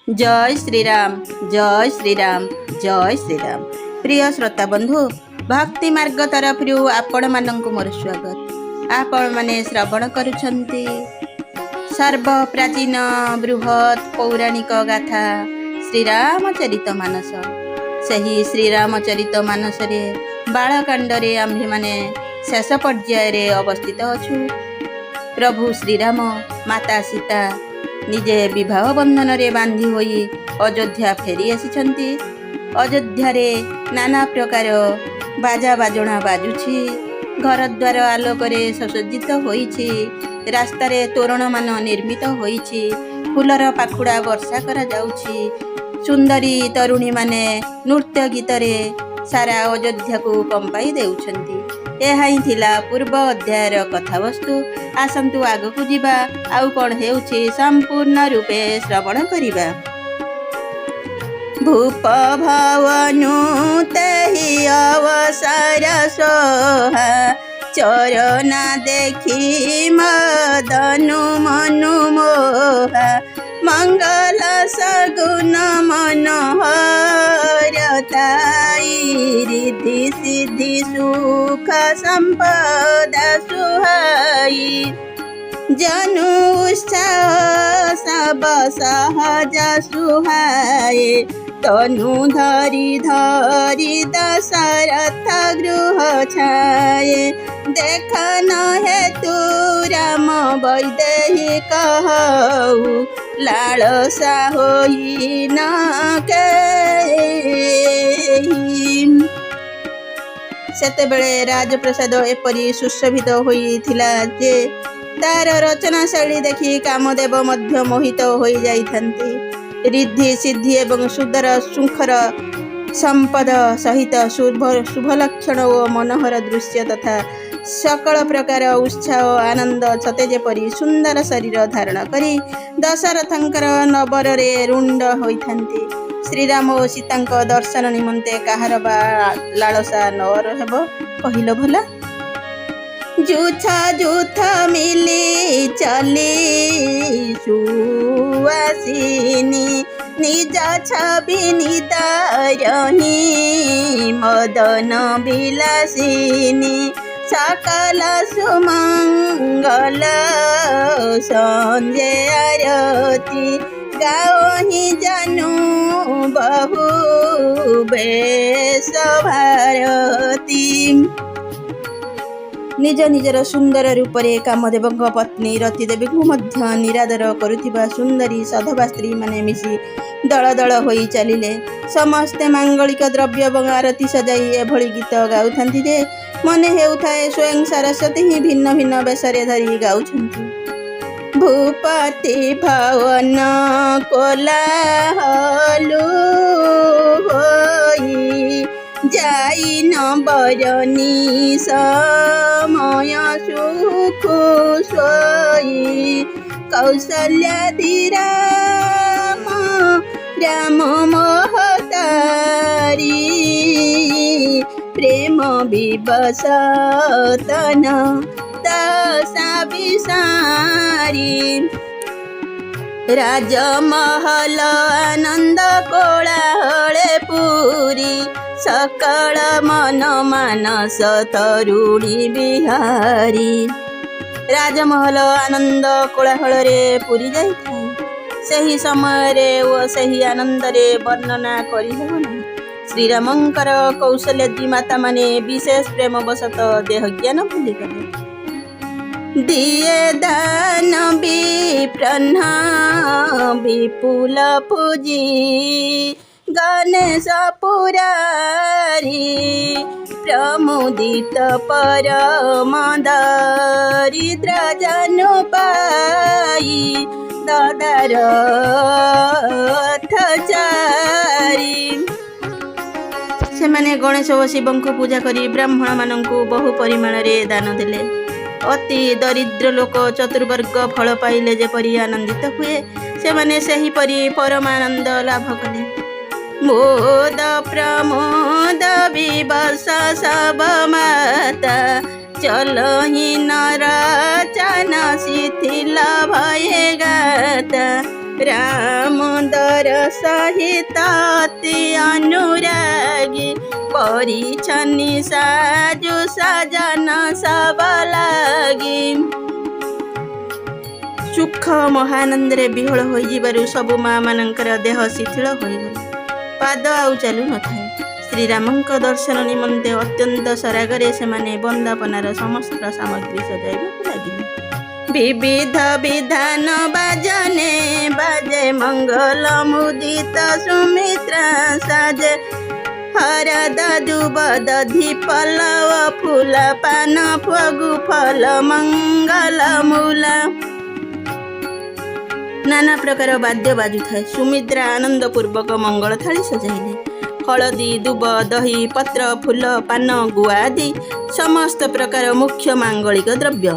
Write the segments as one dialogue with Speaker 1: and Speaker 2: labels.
Speaker 1: जय श्रीराम जय श्रीराम जय श्रीराम। प्रिय श्रोता बंधु, भक्ति मार्ग तरफ आपण मानक मोर स्वागत। आपण माने श्रवण करुछंती सर्व प्राचीन बृहत पौराणिक गाथा श्रीरामचरित मानस। सही श्रीरामचरित मानस रे बालकांड रे आम्भे माने शेष पर्याय रे अवस्थित अछु। प्रभु श्रीराम माता सीता निजे विवाह बंधन रे बांधी होई अयोध्या फेरी आसिछंती। अयोध्या रे नाना प्रकार बाजा बाजणा बाजुछि। घर द्वार आलोक रे सुसज्जित होईछि। रास्ता रे तोरण मान निर्मित होईछि। फूलर पाखुड़ा वर्षा करा जाउछि। सुंदरी तरुणी माने नृत्य गीत रे सारा अयोध्या को कंपाई देउछंती। ଏହା ହିଁ ଥିଲା ପୂର୍ବ ଅଧ୍ୟାୟର କଥାବସ୍ତୁ। ଆସନ୍ତୁ ଆଗକୁ ଯିବା, ଆଉ କ'ଣ ହେଉଛି ସମ୍ପୂର୍ଣ୍ଣ ରୂପେ ଶ୍ରବଣ କରିବା। ଭୂପ ଭବନୁ ତେହି ଅବସର ସୋହା, ଚରଣା ଦେଖି ମଦନୁ ମନୁ ମୋହା, ମଙ୍ଗଳ ସଗୁନ ମନୋହରତାଇ, ରିଦ୍ଧି ସିଦ୍ଧି ସୁଖ ସମ୍ପଦା ସୁହାଇ, ଜନୁ ଉତ୍ସାହ ସବ ସହଜ ସୁହାଏ, ତନୁ ଧରି ଧରି ଦଶରଥ ଗୃହ ଛାଏ, ଦେଖନ ହେତୁ ରାମ ବୈଦେହୀ କହଉ, ଲାଳସା ହୋଇ ନ କେହି। ସେତେବେଳେ ରାଜପ୍ରସାଦ ଏପରି ସୁଶୋଭିତ ହୋଇଥିଲା ଯେ ତାର ରଚନା ଶୈଳୀ ଦେଖି କାମଦେବ ମଧ୍ୟ ମୋହିତ ହୋଇଯାଇଥାନ୍ତି। ରିଦ୍ଧି ସିଦ୍ଧି ଏବଂ ସୁନ୍ଦର ଶୃଙ୍ଖର ସମ୍ପଦ ସହିତ ଶୁଭ ଲକ୍ଷଣ ଓ ମନୋହର ଦୃଶ୍ୟ ତଥା ସକଳ ପ୍ରକାର ଉତ୍ସାହ ଓ ଆନନ୍ଦ ସତେ ଯେପରି ସୁନ୍ଦର ଶରୀର ଧାରଣ କରି ଦଶରଥଙ୍କର ନବରରେ ରୁଣ୍ଡ ହୋଇଥାନ୍ତି। ଶ୍ରୀରାମ ଓ ସୀତାଙ୍କ ଦର୍ଶନ ନିମନ୍ତେ କାହାର ବା ଲାଳସା ନ ହେବ କହିଲ ଭଲା। ଯୁଥ ଯୁଥ ମିଲି ଚଲି ସୁଆସିନି, ନିଜ ଛବି ନିଦାରଣୀ ମଦନ ବିଳାସିନୀ, ସକଳ ସୁମଙ୍ଗଳ ସଞ୍ଜୟ ଆରତି, ଗାଓହି ଜାନୁ ବହୁ ବେଶ ଭାରତୀ। ନିଜ ନିଜର ସୁନ୍ଦର ରୂପରେ କାମଦେବଙ୍କ ପତ୍ନୀ ରତି ଦେବୀଙ୍କୁ ମଧ୍ୟ ନିରାଦର କରୁଥିବା ସୁନ୍ଦରୀ ସଧବା ସ୍ତ୍ରୀ ମାନେ ମିଶି ଦଳ ଦଳ ହୋଇ ଚାଲିଲେ। ସମସ୍ତେ ମାଙ୍ଗଳିକ ଦ୍ରବ୍ୟ ଏବଂ ଆରତି ସଜାଇ ଏଭଳି ଗୀତ ଗାଉଥାନ୍ତି ଯେ ମନେ ହେଉଥାଏ ସ୍ୱୟଂ ସରସ୍ୱତୀ ହିଁ ଭିନ୍ନ ଭିନ୍ନ ବେଶରେ ଧରି ଗାଉଛନ୍ତି। ଭୂପତି ଭବନ କୋଲାହଲୁ ହୋଇ, ଯାଇ ନ ବରନି ସମୟ ସୁଖ ଶୋଇ, କୌଶଲ୍ୟାଦି ରାମ ରାମ ମହତାରୀ, ପ୍ରେମ ବିବଶ ତନ ଦଶା ବିସାରୀ, ରାଜମହଲ ଆନନ୍ଦ କୋଳାହଳେ ପୁରୀ, ସକଳ ମନ ମାନସ ତରୁଣୀ ବିହାରୀ। ରାଜମହଲ ଆନନ୍ଦ କୋଳାହଳରେ ପୁରୀ ଯାଇଥାଏ। ସେହି ସମୟରେ ଓ ସେହି ଆନନ୍ଦରେ ବର୍ଣ୍ଣନା କରିହେବ ନାହିଁ। ଶ୍ରୀରାମଙ୍କର କୌଶଲ୍ୟାଦି ମାତା ମାନେ ବିଶେଷ ପ୍ରେମ ବଶତଃ ଦେହ ଜ୍ଞାନ ଭୁଲିଗଲେ। ଦିଏ ଦାନ ବିପ୍ରହ୍ନ ବିପୁଲ ପୂଜି, ଗଣେଶ ପୁରାରୀ, ପ୍ରମୁଦିତ ପରମ ଦରିଦ୍ର ଜନୁ ପାଇ, ଦଦାରଥଚାରୀ। ସେମାନେ ଗଣେଶ ଓ ଶିବଙ୍କୁ ପୂଜା କରି ବ୍ରାହ୍ମଣ ମାନଙ୍କୁ ବହୁ ପରିମାଣରେ ଦାନ ଦେଲେ। ଅତି ଦରିଦ୍ର ଲୋକ ଚତୁର୍ବର୍ଗ ଫଳ ପାଇଲେ ଯେପରି ଆନନ୍ଦିତ ହୁଏ, ସେମାନେ ସେହିପରି ପରମାନନ୍ଦ ଲାଭ କଲେ। ମୋଦ ପ୍ରମୋଦ ବିବଶ ସବ ମାତା, ଚଲହି ନରଚନ ଶିଥିଲ ଭୟେ ଗାତା, राम दरस सहित अति अनुरागी परिछन्नि साजु सजन सब लागी। सुख महानंदरे विहल होइजिबारु सबु माँ मानकर देह शिथिल होइगला, पाद आउ चालू नथाए। श्रीरामंक दर्शन निमंते अत्यंत सरागरे सेमाने बंदापनार समस्त सामग्री सजाइबाकु लागिले। विविध विधान बाजने बाजे मंगल मुदित सुमित्रा साजे हरद दुब दधि पलव फूल पान फगु फल मंगल मूला। नाना प्रकार वाद्य बाजु थाए। सुमित्रा आनंद पूर्वक मंगल थाली सजाइले। हलदी दुब दही पत्र फूल पान गुआ आदि समस्त प्रकार मुख्य मांगलिक द्रव्य।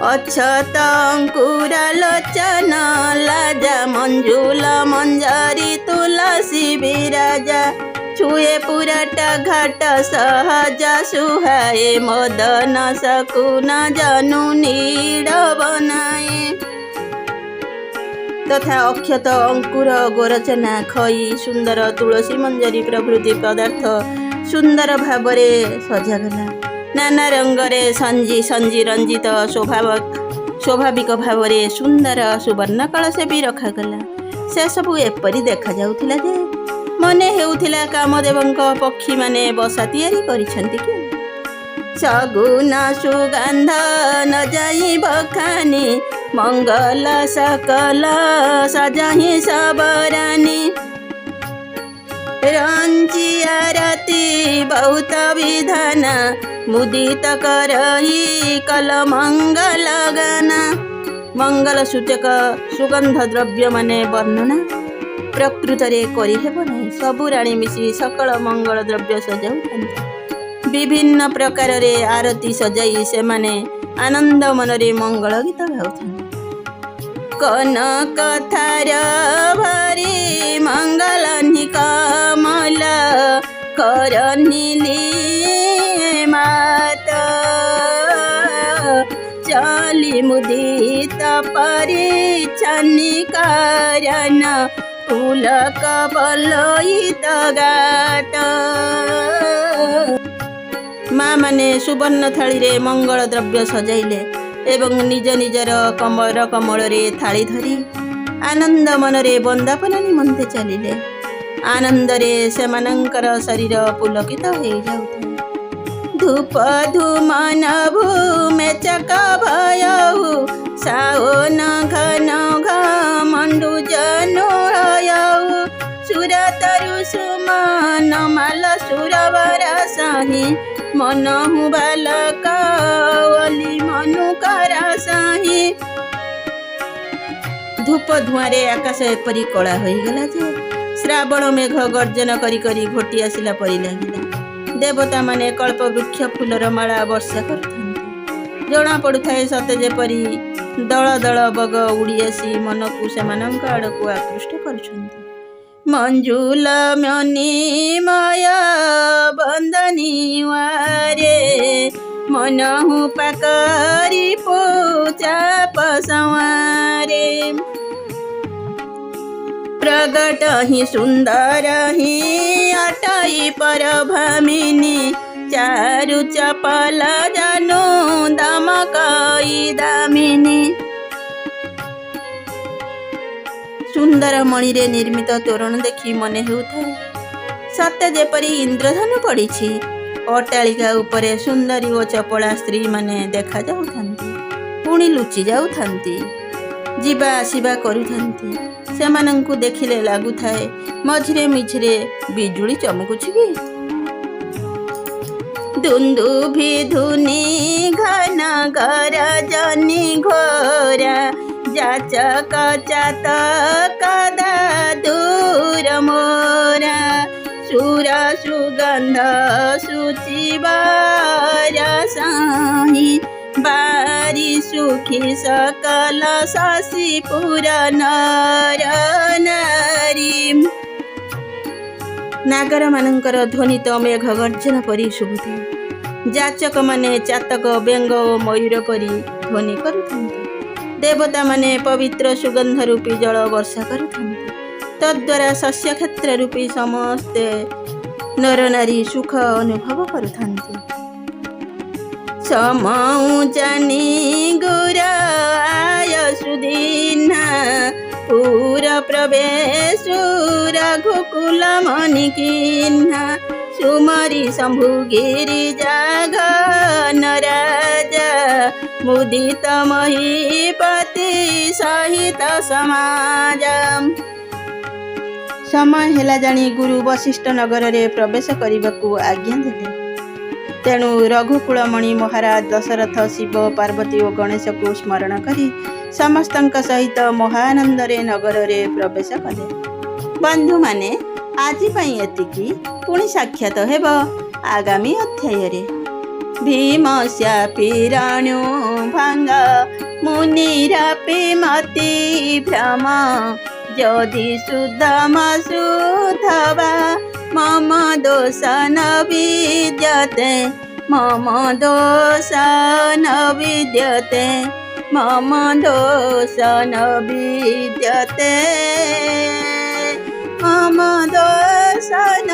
Speaker 1: अक्षत अंकुर लोचन लाजा मंजुल मंजरी तुलसी विराजा छुए पुराट घाट सहज सुहाए मदन सकुन जनु नीड़ बनाए। तथा अक्षत अंकुर गोरचना खई सुंदर तुलसी मंजरी प्रभृति पदार्थ सुंदर भावरे सजागला। नाना रंगरे संजी संजी रंजित स्वाभाविक भावरे सुंदर सुवर्ण कलश भी रखागला। से सबु एपरी देखा जाउथिला जे मने हेउथिला कामदेवंक पक्षी माने बसा तैयारी करिसंती कि। सगुन सुगंध न जाई बखानी मंगल सकल सजाही सबरानी। रंची आरती बहुत विधान मुदित करही कल मंगल गाना। मंगल सूचक सुगंध द्रव्य माने वर्णना प्रकृत रे करि हेबो नाही। सबु राणी मिसी सकल मंगल द्रव्य सजाउछन्ति। विभिन्न प्रकार रे आरती सजाई से माने आनंद मनरे मंगल गीत गाउछन्ति। कनक थार भरी मंगलनि कमल करनिली माता चली मुदित परिछन्नि कारण फूल कबलोहित गात। माँ माने सुवर्ण थाली रे मंगल द्रव्य सजाइले एवं निज निजर कमर कमल रे थाली धरी आनंद मनरे बंदापना निमंते चलिले। आनंद रे सेमानंकर शरीर पुलकित हो जाउथि। धूप धूमन भूमे चक भयउ साओन घन घमंडु जनु हयउ सुरतरु सुमन माल सुरवर साही मनहु बालक ओली मनु कर साही। धूप धुआं रे आकाश एपरी कला होइगला जे श्रावण मेघ गर्जन करी करी घोटी आसिला परी लागिला। देवता माने कल्प वृक्ष फूलर माला वर्षा करथांती। जणा पड़ुथाए सते जेपरी दल दल बग उड़ी आसी मन को सेमानंक आड़कू आकृष्ट करुछन्ति। मंजुल मनी माया बंदनी वारे मनहु पाकरी पूजा पसवारे। प्रगट ही सुंदर ही अटाई पर भामिनी चारु चपल जानो दमकई दामिनी। सुंदर मणि रे निर्मित तोरण देखी मने हेउଥାଏ सते जेपरी इंद्रधनु पड़िछि। अट्टालिका उपरे सुंदरी ओ चपला स्त्री माने देखा जाउथांती पुणी लुचि जाउथांती जीवा आसिबा करुथांती। सेमानंकु देखिले लागुଥାଏ मझिरे मिझिरे बिजुली चमकुछि कि। दुंदुभि धुनी घन गरजनी घोरा जाचक चातक दूर मोरा सुर सुगंध सुचिबार साही बारी सुखी सकल शशि पुर नर नारी। नागर मानकर ध्वनि तो मेघ गर्जन परी शुभुଥାଏ। ଯାଚକ ମାନେ ଚାତକ ବେଙ୍ଗ ଓ ମୟୂର ପରି ଧ୍ୱନି କରୁଥାନ୍ତି। ଦେବତା ମାନେ ପବିତ୍ର ସୁଗନ୍ଧ ରୂପୀ ଜଳ ବର୍ଷା କରୁଥାନ୍ତି। ତଦ୍ୱାରା ଶସ୍ୟ କ୍ଷେତ୍ର ରୂପୀ ସମସ୍ତେ ନରନାରୀ ସୁଖ ଅନୁଭବ କରୁଥାନ୍ତି। ସମଉ ଜାନି ଗୁର ଆୟ ସୁଦିନା ପୁର ପ୍ରବେଶୁ ରଘୁକୁଳ ମଣିକିହ୍ନା ସୁମରି ଶମ୍ଭୁ ଗିରିଜା ଘନ ରାଜା ମୁଦିତ ମହୀପତି ସହିତ ସମାଜ। ସମୟ ହେଲା ଜାଣି ଗୁରୁ ବଶିଷ୍ଠ ନଗରରେ ପ୍ରବେଶ କରିବାକୁ ଆଜ୍ଞା ଦେଲେ। ତେଣୁ ରଘୁକୁଳମଣି ମହାରାଜ ଦଶରଥ ଶିବ ପାର୍ବତୀ ଓ ଗଣେଶକୁ ସ୍ମରଣ କରି ସମସ୍ତଙ୍କ ସହିତ ମହାନନ୍ଦରେ ନଗରରେ ପ୍ରବେଶ କଲେ। ବନ୍ଧୁମାନେ, ଆଜି ପାଇଁ ଏତିକି। ପୁଣି ସାକ୍ଷାତ ହେବ ଆଗାମୀ ଅଧ୍ୟାୟରେ। ଭୀମ ଶ୍ୟାପିରଣୁ ଭାଙ୍ଗ ମୁନିରାପି ମତି ଭ୍ରମ ଯଦି ସୁଧମ ସୁଧବା ମମ ଦୋଷ ନ ବିଦ୍ୟତେ ମମ ଦୋଷ ନ ବିଦ୍ୟତେ ମମ ଦୋଷ ନ ବିଦ୍ୟତେ ମମ ଦୋଷ ନ